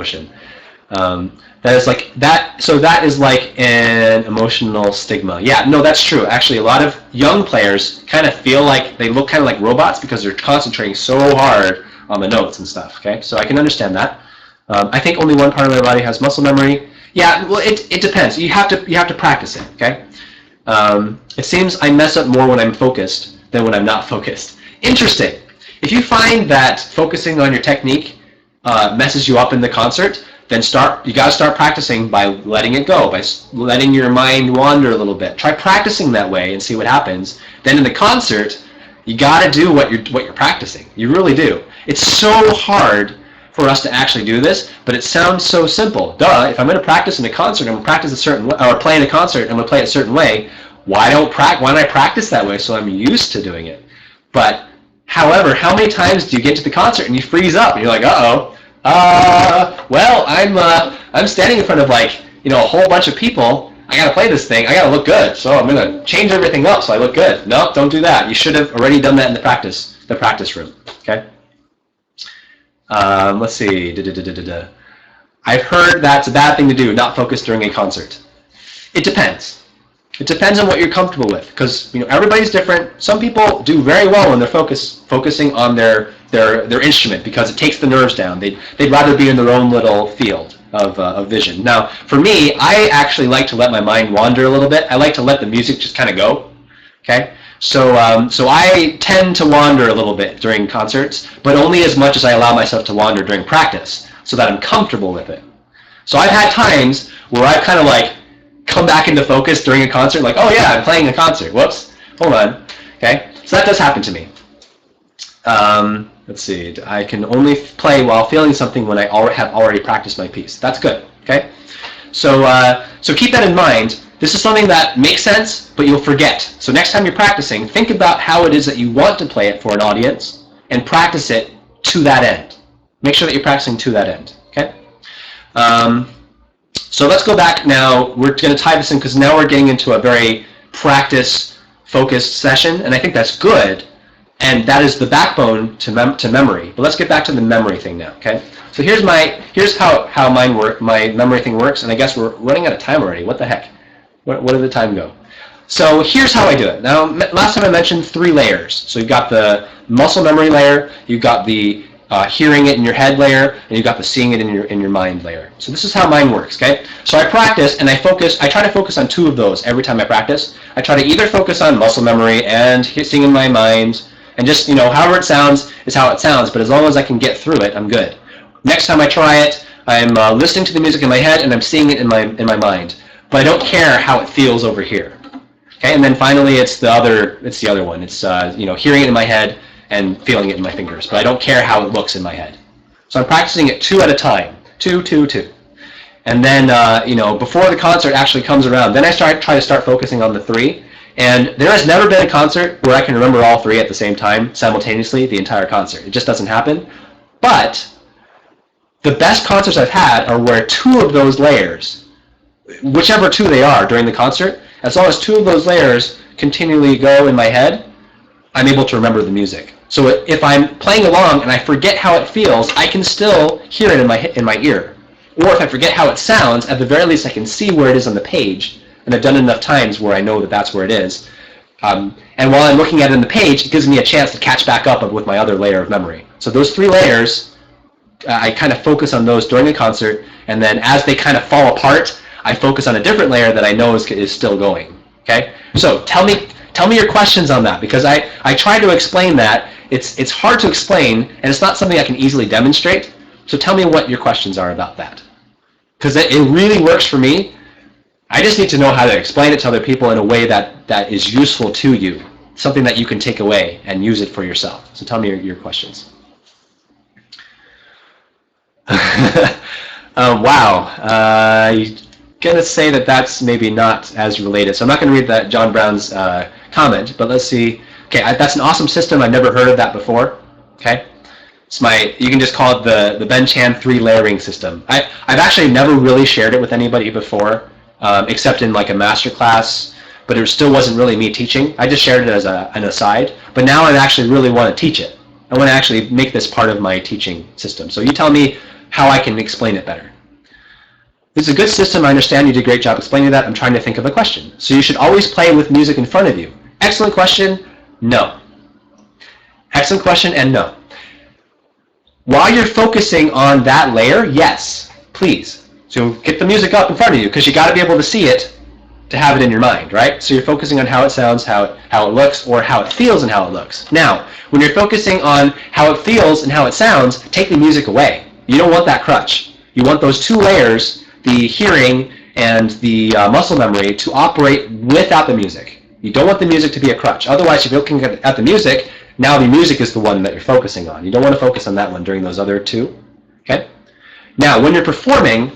emotion. That is like that. So that is like an emotional stigma. Yeah, no, that's true. Actually, a lot of young players kind of feel like they look kind of like robots because they're concentrating so hard on the notes and stuff. Okay, so I can understand that. I think only one part of my body has muscle memory. Yeah, well, it depends. You have to practice it. Okay. It seems I mess up more when I'm focused than when I'm not focused. Interesting. If you find that focusing on your technique messes you up in the concert, then you got to start practicing by letting it go, by letting your mind wander a little bit. Try practicing that way and see what happens. Then in the concert, you got to do what you're practicing. You really do. It's so hard for us to actually do this, but it sounds so simple. Duh, if I'm going to practice in a concert, I'm going to practice a certain way, or play in a concert, I'm going to play it a certain way. Why don't I practice that way so I'm used to doing it? But however, how many times do you get to the concert and you freeze up and you're like, uh-oh. Well, I'm standing in front of like, a whole bunch of people. I gotta play this thing. I gotta look good. So I'm gonna change everything up so I look good. No, don't do that. You should have already done that in the practice room. Okay. Let's see. I've heard that's a bad thing to do, not focus during a concert. It depends. It depends on what you're comfortable with, because everybody's different. Some people do very well when they're focusing on their instrument because it takes the nerves down. They'd rather be in their own little field of vision. Now, for me, I actually like to let my mind wander a little bit. I like to let the music just kind of go. Okay, so I tend to wander a little bit during concerts, but only as much as I allow myself to wander during practice, so that I'm comfortable with it. So I've had times where I've kind of like come back into focus during a concert, like, oh yeah, I'm playing a concert. Whoops, hold on. Okay, so that does happen to me. Let's see. I can only play while feeling something when I have already practiced my piece. That's good. Okay, so keep that in mind. This is something that makes sense, but you'll forget. So next time you're practicing, think about how it is that you want to play it for an audience, and practice it to that end. Make sure that you're practicing to that end. Okay. So let's go back now. We're going to tie this in because now we're getting into a very practice-focused session, and I think that's good, and that is the backbone to memory. But let's get back to the memory thing now, okay? So here's how my memory thing works, and I guess we're running out of time already. What the heck? Where did the time go? So here's how I do it. Now, last time I mentioned 3 layers. So you've got the muscle memory layer, you've got the hearing it in your head layer, and you've got the seeing it in your mind layer. So this is how mine works, okay? So I practice and I try to focus on 2 of those every time I practice. I try to either focus on muscle memory and seeing in my mind, and just, however it sounds is how it sounds, but as long as I can get through it, I'm good. Next time I try it, I'm listening to the music in my head and I'm seeing it in my mind, but I don't care how it feels over here. Okay, and then finally it's the other one. It's hearing it in my head and feeling it in my fingers, but I don't care how it looks in my head. So I'm practicing it 2 at a time, 2, 2, 2. And then, before the concert actually comes around, then I try to start focusing on the 3. And there has never been a concert where I can remember all 3 at the same time, simultaneously, the entire concert. It just doesn't happen. But the best concerts I've had are where 2 of those layers, whichever 2 they are during the concert, as long as 2 of those layers continually go in my head, I'm able to remember the music. So if I'm playing along and I forget how it feels, I can still hear it in my ear. Or if I forget how it sounds, at the very least I can see where it is on the page, and I've done it enough times where I know that that's where it is. And while I'm looking at it in the page, it gives me a chance to catch back up with my other layer of memory. So those 3 layers, I kind of focus on those during a concert, and then as they kind of fall apart, I focus on a different layer that I know is still going. Okay? So tell me your questions on that, because I try to explain that. It's hard to explain, and it's not something I can easily demonstrate. So tell me what your questions are about that, because it really works for me. I just need to know how to explain it to other people in a way that is useful to you, something that you can take away and use it for yourself. So tell me your questions. Wow. I'm going to say that's maybe not as related. So I'm not going to read that John Brown's comment, but let's see. Okay, that's an awesome system. I've never heard of that before. Okay. You can just call it the Ben Chan 3 layering system. I've actually never really shared it with anybody before, except in like a master class, but it still wasn't really me teaching. I just shared it as an aside, but now I actually really want to teach it. I want to actually make this part of my teaching system. So you tell me how I can explain it better. This is a good system. I understand you did a great job explaining that. I'm trying to think of a question. So you should always play with music in front of you. Excellent question. No. Excellent question and no. While you're focusing on that layer, yes, please. So get the music up in front of you because you got to be able to see it to have it in your mind, right? So you're focusing on how it sounds, how it looks, or how it feels and how it looks. Now, when you're focusing on how it feels and how it sounds, take the music away. You don't want that crutch. You want those two layers, the hearing and the muscle memory, to operate without the music. You don't want the music to be a crutch. Otherwise, if you're looking at the music, now the music is the one that you're focusing on. You don't want to focus on that one during those other two. Okay? Now, when you're performing,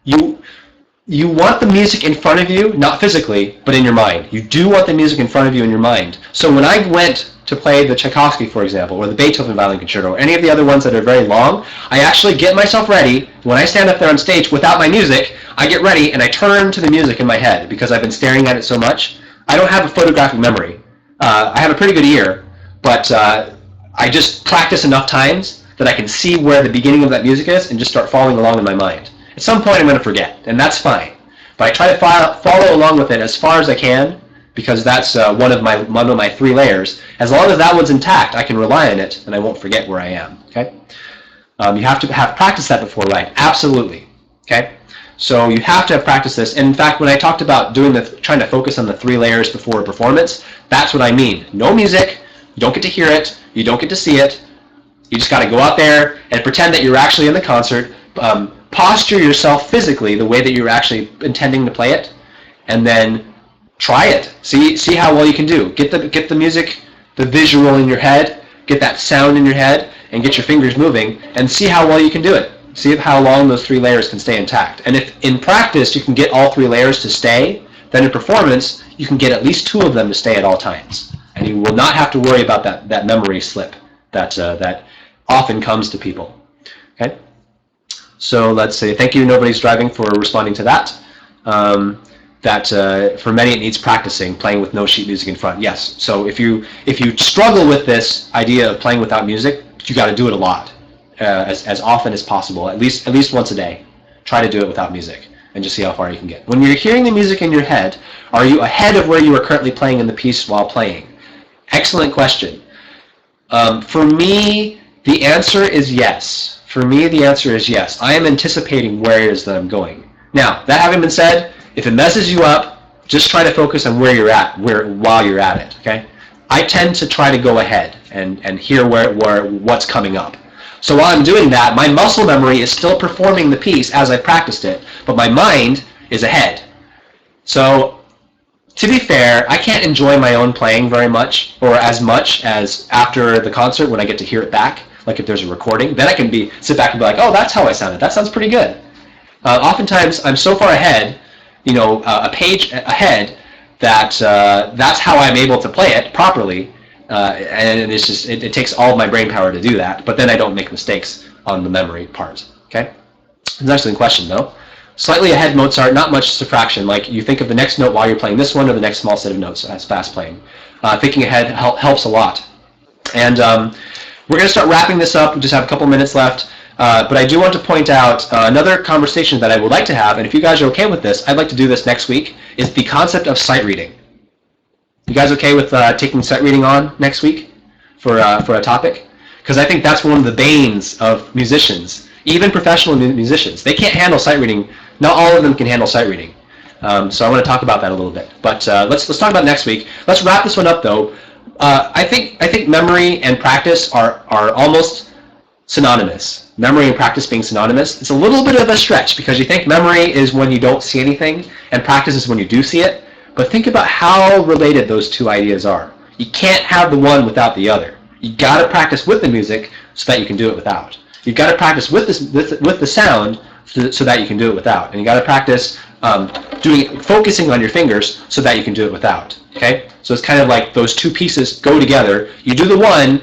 you want the music in front of you, not physically, but in your mind. You do want the music in front of you in your mind. So when I went to play the Tchaikovsky, for example, or the Beethoven Violin Concerto, or any of the other ones that are very long, I actually get myself ready. When I stand up there on stage without my music, I get ready and I turn to the music in my head because I've been staring at it so much. I don't have a photographic memory. I have a pretty good ear, but I just practice enough times that I can see where the beginning of that music is and just start following along in my mind. At some point I'm going to forget, and that's fine. But I try to follow along with it as far as I can, because that's one of my three layers. As long as that one's intact, I can rely on it, and I won't forget where I am. Okay? You have to have practiced that before, right? Absolutely. Okay? So you have to have practiced this. And in fact, when I talked about trying to focus on the three layers before a performance, that's what I mean. No music. You don't get to hear it. You don't get to see it. You just got to go out there and pretend that you're actually in the concert. Posture yourself physically the way that you're actually intending to play it, and then try it. See how well you can do. Get the music, the visual in your head, get that sound in your head, and get your fingers moving, and see how well you can do it. See how long those three layers can stay intact. And if in practice you can get all three layers to stay, then in performance you can get at least two of them to stay at all times. And you will not have to worry about that memory slip that often comes to people. Okay? So let's say, thank you, Nobody's Driving, for responding to that. For many it needs practicing, playing with no sheet music in front. Yes. So if you struggle with this idea of playing without music, you got to do it a lot, as often as possible, at least once a day. Try to do it without music and just see how far you can get. When you're hearing the music in your head, are you ahead of where you are currently playing in the piece while playing? Excellent question. For me, the answer is yes. For me, the answer is yes. I am anticipating where it is that I'm going. Now, that having been said, if it messes you up, just try to focus on where you're at, while you're at it. Okay? I tend to try to go ahead and hear what's coming up. So while I'm doing that, my muscle memory is still performing the piece as I practiced it, but my mind is ahead. So to be fair, I can't enjoy my own playing very much, or as much as after the concert when I get to hear it back. Like if there's a recording, then I can sit back and be like, oh, that's how I sounded. That sounds pretty good. Oftentimes, I'm so far ahead, a page ahead, that that's how I'm able to play it properly. And it's just it takes all of my brain power to do that. But then I don't make mistakes on the memory part. Okay, it's an excellent question though. Slightly ahead Mozart, not much subtraction. Like you think of the next note while you're playing this one, or the next small set of notes as fast playing. Thinking ahead helps a lot. And we're going to start wrapping this up. We just have a couple minutes left. But I do want to point out another conversation that I would like to have, and if you guys are okay with this, I'd like to do this next week, is the concept of sight reading. You guys okay with taking sight reading on next week for a topic? Because I think that's one of the banes of musicians, even professional musicians. They can't handle sight reading. Not all of them can handle sight reading. So I want to talk about that a little bit. But let's talk about it next week. Let's wrap this one up, though. I think memory and practice are almost synonymous. Memory and practice being synonymous. It's a little bit of a stretch because you think memory is when you don't see anything and practice is when you do see it. But think about how related those two ideas are. You can't have the one without the other. You got to practice with the music so that you can do it without. You've got to practice with the sound so that you can do it without. And you got to practice focusing on your fingers so that you can do it without. Okay? So it's kind of like those two pieces go together. You do the one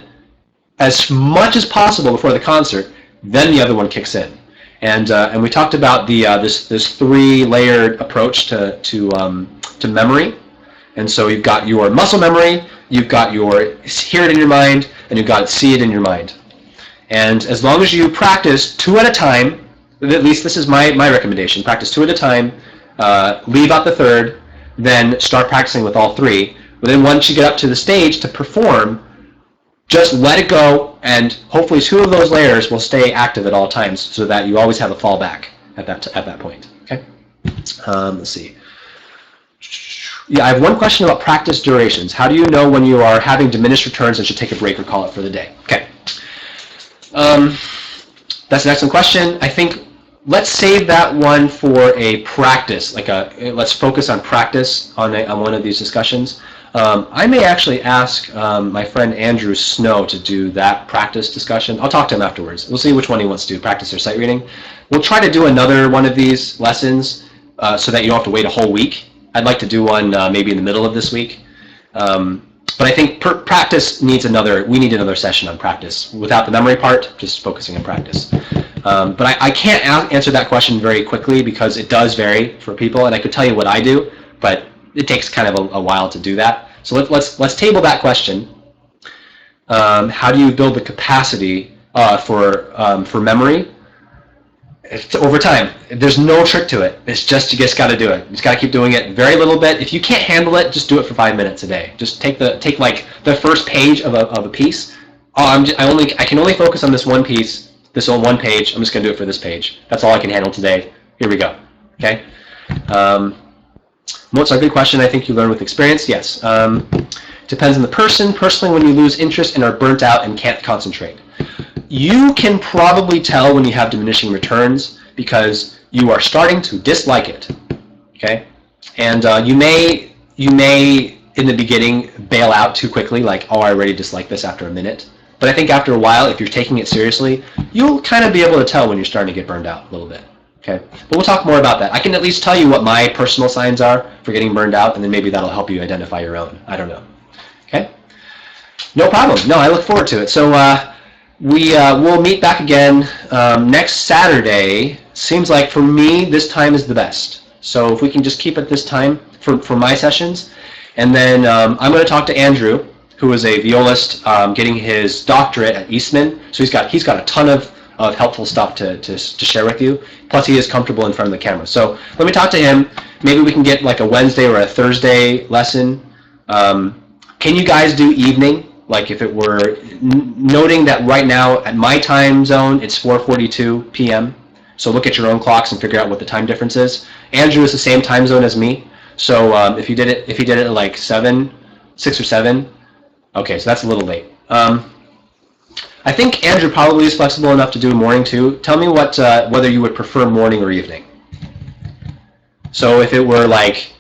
as much as possible before the concert, then the other one kicks in. And we talked about this three-layered approach to memory. And so you've got your muscle memory, you've got your hear it in your mind, and you've got see it in your mind. And as long as you practice 2 at a time, at least this is my recommendation, practice 2 at a time, leave out the third, then start practicing with all 3. But then once you get up to the stage to perform, just let it go, and hopefully 2 of those layers will stay active at all times so that you always have a fallback at that point. Okay? Let's see. Yeah, I have one question about practice durations. How do you know when you are having diminished returns and should take a break or call it for the day? Okay. That's an excellent question. I think let's save that one for a practice, let's focus on practice on one of these discussions. I may actually ask my friend Andrew Snow to do that practice discussion. I'll talk to him afterwards. We'll see which one he wants to do, practice or sight reading. We'll try to do another one of these lessons so that you don't have to wait a whole week. I'd like to do one maybe in the middle of this week. But I think practice needs we need another session on practice. Without the memory part, just focusing on practice. But I can't answer that question very quickly because it does vary for people, and I could tell you what I do, but it takes kind of a while to do that. So let's table that question. How do you build the capacity for memory? It's over time. There's no trick to it. It's just you just got to do it. You just got to keep doing it very little bit. If you can't handle it, just do it for 5 minutes a day. Just take like the first page of a piece. I can only focus on this one piece, this one page. I'm just going to do it for this page. That's all I can handle today. Here we go. Okay. What's a good question? I think you learn with experience. Yes. Depends on the person. Personally, when you lose interest and are burnt out and can't concentrate. You can probably tell when you have diminishing returns because you are starting to dislike it, okay? And you may in the beginning bail out too quickly, like, oh, I already dislike this after a minute. But I think after a while, if you're taking it seriously, you'll kind of be able to tell when you're starting to get burned out a little bit, okay? But we'll talk more about that. I can at least tell you what my personal signs are for getting burned out, and then maybe that'll help you identify your own. I don't know, okay? No problem. No, I look forward to it. So, we'll meet back again next Saturday. Seems like for me this time is the best. So if we can just keep it this time for my sessions, and then I'm going to talk to Andrew, who is a violist getting his doctorate at Eastman. So he's got a ton of helpful stuff to share with you. Plus he is comfortable in front of the camera. So let me talk to him. Maybe we can get like a Wednesday or a Thursday lesson. Can you guys do evening? Like if it were, noting that right now at my time zone, it's 4:42 p.m. So look at your own clocks and figure out what the time difference is. Andrew is the same time zone as me. So if he did it at like 6 or 7, okay, so that's a little late. I think Andrew probably is flexible enough to do morning too. Tell me whether you would prefer morning or evening. So if it were like,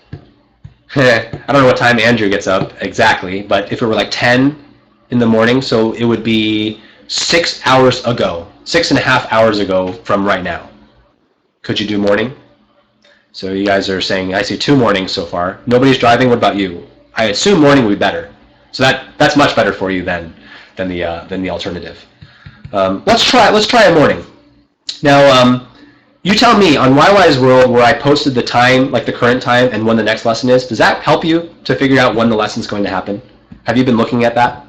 I don't know what time Andrew gets up exactly, but if it were like 10 in the morning, so it would be 6 hours ago, 6.5 hours ago from right now. Could you do morning? So you guys are saying, I see 2 mornings so far. Nobody's driving. What about you? I assume morning would be better. So that's much better for you than the alternative. Let's try a morning. Now, you tell me on YY's World where I posted the time, like the current time, and when the next lesson is. Does that help you to figure out when the lesson's going to happen? Have you been looking at that?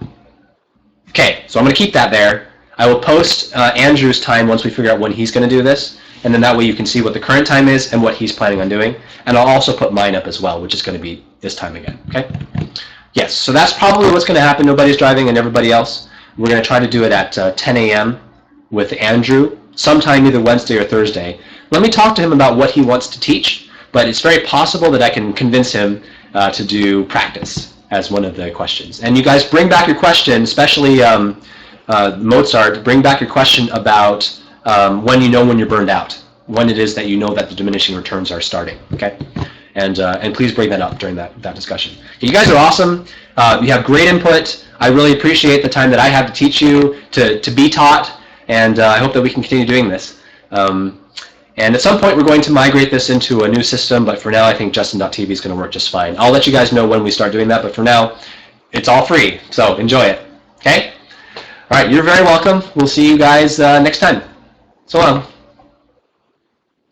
Okay, so I'm going to keep that there. I will post Andrew's time once we figure out when he's going to do this, and then that way you can see what the current time is and what he's planning on doing. And I'll also put mine up as well, which is going to be this time again, okay? Yes, so that's probably what's going to happen. Nobody's driving and everybody else. We're going to try to do it at 10 a.m. with Andrew, sometime either Wednesday or Thursday. Let me talk to him about what he wants to teach, but it's very possible that I can convince him to do practice as one of the questions. And you guys bring back your question, especially Mozart, bring back your question about when you know when you're burned out, when it is that you know that the diminishing returns are starting, okay? And please bring that up during that discussion. Okay, you guys are awesome. You have great input. I really appreciate the time that I have to teach you, to be taught, and I hope that we can continue doing this. And at some point we're going to migrate this into a new system, but for now I think Justin.tv is going to work just fine. I'll let you guys know when we start doing that, but for now it's all free, so enjoy it, okay? All right, you're very welcome. We'll see you guys next time. So long.